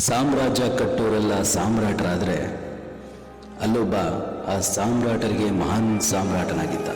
ಸಾಮ್ರಾಜ್ಯ ಕಟ್ಟೋರೆಲ್ಲ ಸಾಮ್ರಾಟರಾದರೆ ಅಲ್ಲೊಬ್ಬ ಆ ಸಾಮ್ರಾಟರಿಗೆ ಮಹಾನ್ ಸಾಮ್ರಾಟನಾಗಿದ್ದ.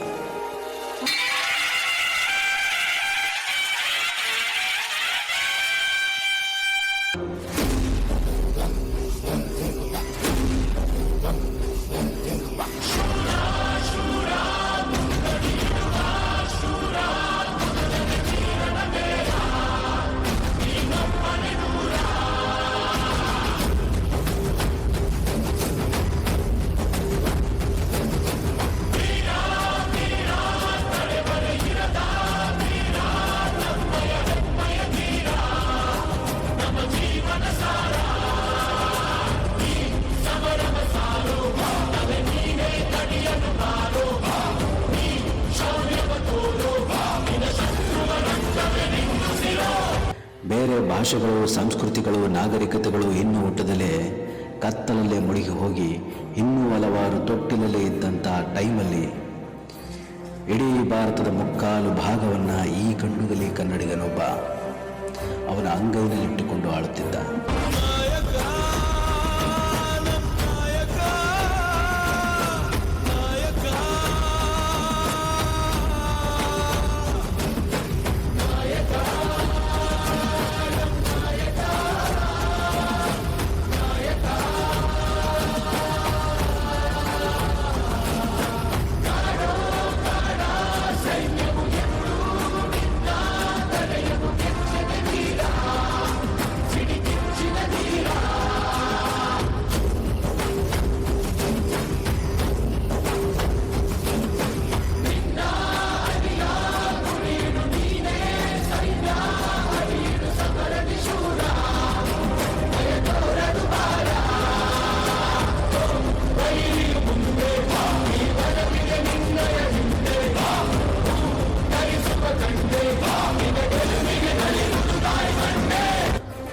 ಬೇರೆ ಭಾಷೆಗಳು, ಸಂಸ್ಕೃತಿಗಳು, ನಾಗರಿಕತೆಗಳು ಇನ್ನೂ ಹುಟ್ಟದಲ್ಲೇ ಕತ್ತಲಲ್ಲೇ ಮುಳುಗಿ ಹೋಗಿ ಇನ್ನೂ ಹಲವಾರು ತೊಟ್ಟಿಲಲ್ಲೇ ಇದ್ದಂಥ ಟೈಮಲ್ಲಿ ಇಡೀ ಭಾರತದ ಮುಕ್ಕಾಲು ಭಾಗವನ್ನು ಈ ಗಂಡುಗಲಿ ಕನ್ನಡಿಗನೊಬ್ಬ ಅವನ ಅಂಗೈನಲ್ಲಿಟ್ಟುಕೊಂಡು ಆಳುತ್ತಿದ್ದ.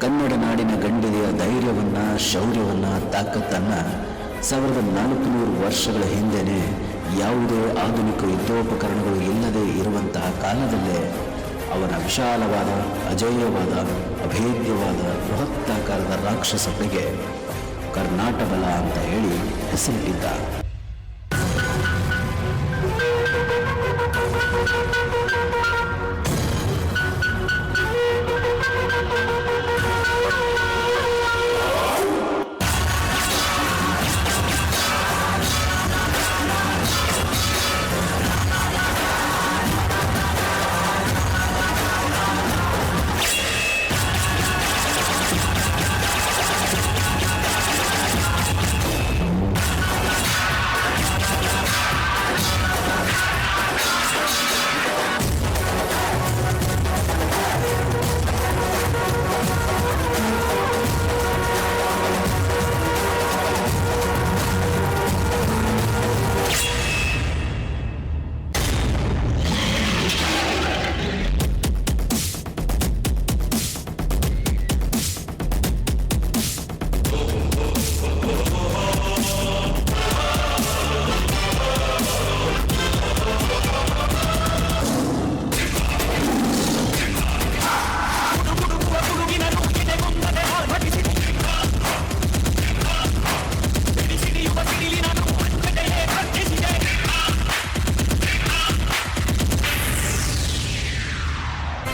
ಕನ್ನಡ ನಾಡಿನ ಗಂಡಿಗೆಯ ಧೈರ್ಯವನ್ನ, ಶೌರ್ಯವನ್ನ, ತಾಕತ್ತನ್ನ 1400 ವರ್ಷಗಳ ಹಿಂದೆನೆ ಯಾವುದೇ ಆಧುನಿಕ ಯುದ್ಧೋಪಕರಣಗಳು ಇಲ್ಲದೆ ಇರುವಂತಹ ಕಾಲದಲ್ಲೇ ಅವನ ವಿಶಾಲವಾದ, ಅಜೇಯವಾದ, ಅಭೇದ್ಯವಾದ, ಬೃಹತ್ತಾಕಾರದ ರಾಕ್ಷಸ ಪಡೆಗೆ ಕರ್ನಾಟಕ ಬಲ ಅಂತ ಹೇಳಿ ಹೆಸರಿಟ್ಟಿದ್ದ.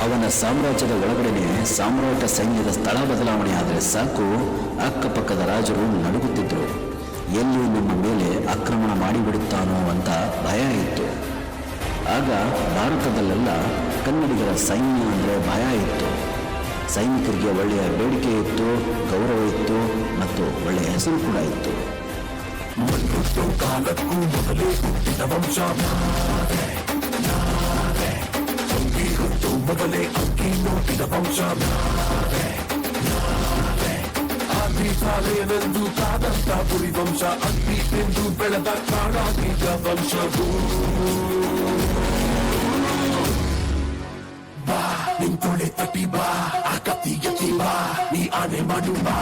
ಅವನ ಸಾಮ್ರಾಜ್ಯದ ಒಳಗಡೆನೆ ಸಾಮ್ರಾಟ ಸೈನ್ಯದ ಸ್ಥಳ ಬದಲಾವಣೆ ಆದರೆ ಸಾಕು, ಅಕ್ಕಪಕ್ಕದ ರಾಜರು ನಡುಗುತ್ತಿದ್ರು. ಎಲ್ಲಿ ನಮ್ಮ ಮೇಲೆ ಆಕ್ರಮಣ ಮಾಡಿಬಿಡುತ್ತಾನೋ ಅಂತ ಭಯ ಇತ್ತು. ಆಗ ಭಾರತದಲ್ಲೆಲ್ಲ ಕನ್ನಡಿಗರ ಸೈನ್ಯ ಅಂದರೆ ಭಯ ಇತ್ತು. ಸೈನಿಕರಿಗೆ ಒಳ್ಳೆಯ ಬೇಡಿಕೆ ಇತ್ತು, ಗೌರವ ಇತ್ತು ಮತ್ತು ಒಳ್ಳೆಯ ಹೆಸರು ಕೂಡ ಇತ್ತು. ಮೊದಲೇ ಅಕ್ಕಿ ನೋಟಿದ ವಂಶ ಶಾಲೆಯನೆಂದು ಕಾದಂತ ಪುರಿ ವಂಶ, ಅಕ್ಕಿ ತಿಂದು ಬೆಳೆದ ಕಾಡಾಗಿದ್ದ ವಂಶವು. ಬಾ ನಿಂತೊಳೆ ತಟಿ ಬಾ, ಆ ಕತ್ತಿ ಎತ್ತಿ ಬಾ, ನೀ ಆನೆ ಮಾಡು ಬಾ.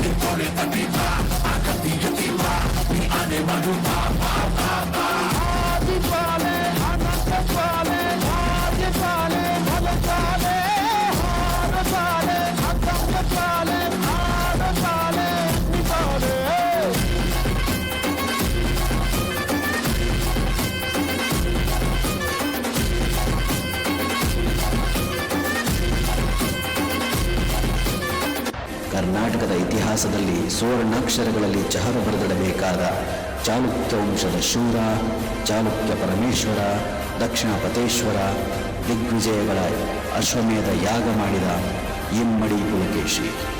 ನಿಂತೊಳೆ ತಟಿ ಬಾ, ಆ ಕತ್ತಿ ಎತ್ತಿ ಬಾ, ನೀ ಆನೆ ಮಾಡು ಬಾ. Bye. ಕರ್ನಾಟಕದ ಇತಿಹಾಸದಲ್ಲಿ ಸುವರ್ಣಾಕ್ಷರಗಳಲ್ಲಿ ಚಹರು ಬರೆದಿಡಬೇಕಾದ ಚಾಲುಕ್ಯ ವಂಶದ ಶೂರ, ಚಾಲುಕ್ಯ ಪರಮೇಶ್ವರ, ದಕ್ಷಿಣ ಪತೇಶ್ವರ, ದಿಗ್ವಿಜಯಗಳ ಅಶ್ವಮೇಧ ಯಾಗ ಮಾಡಿದ ಇಮ್ಮಡಿ ಪುಲಕೇಶಿ.